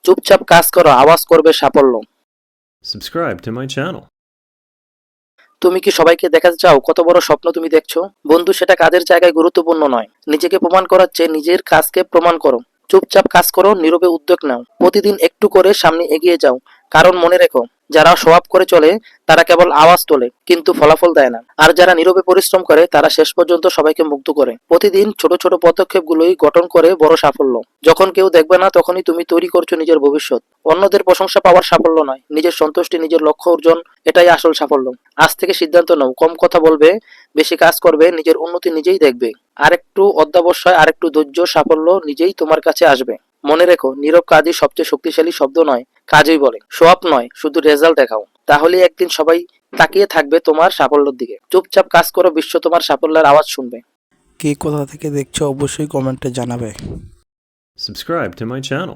চুপচাপ কাজ করো, আওয়াজ করবে সাফল্য। Subscribe to my channel. তুমি কি সবাইকে দেখাতে চাও কত বড় স্বপ্ন তুমি দেখছো? বন্ধু, সেটা কাজের জায়গায় গুরুত্বপূর্ণ নয়। নিজেকে প্রমাণ করার চেয়ে নিজের কাজকে প্রমাণ করো। চুপচাপ কাজ করো, নীরবে উদ্যোগ নাও, প্রতিদিন একটু করে সামনে এগিয়ে যাও। কারণ মনে রেখো, যারা শো অফ করে চলে তারা কেবল আওয়াজ তোলে কিন্তু ফলাফল দেয় না। আর যারা নীরবে পরিশ্রম করে তারা শেষ পর্যন্ত সবাইকে মুগ্ধ করে। প্রতিদিন ছোট ছোট পদক্ষেপগুলোই গঠন করে বড় সাফল্য। যখন কেউ দেখবে না তখনই তুমি তৈরি করছো নিজের ভবিষ্যৎ। অন্যদের প্রশংসা পাওয়ার সাফল্য নয়, নিজের সন্তুষ্টি, নিজের লক্ষ্য অর্জন, এটাই আসল সাফল্য। আজ থেকে সিদ্ধান্ত নাও, কম কথা বলবে, বেশি কাজ করবে, নিজের উন্নতি নিজেই দেখবে। আরেকটু অধ্যবসায়, আরেকটু ধৈর্য, সাফল্য নিজেই তোমার কাছে আসবে। মনে রেখো, নীরব কাজই সবচেয়ে শক্তিশালী শব্দ নয়, কাজই বলে। শো অফ নয়, শুধু রেজাল্ট দেখাও। তাহলে একদিন সবাই তাকিয়ে থাকবে তোমার সাফল্যের দিকে। চুপচাপ কাজ করো, বিশ্ব তোমার সাফল্যের আওয়াজ শুনবে। কে কোথা থেকে দেখছো অবশ্যই কমেন্টে জানাবে। Subscribe to my channel.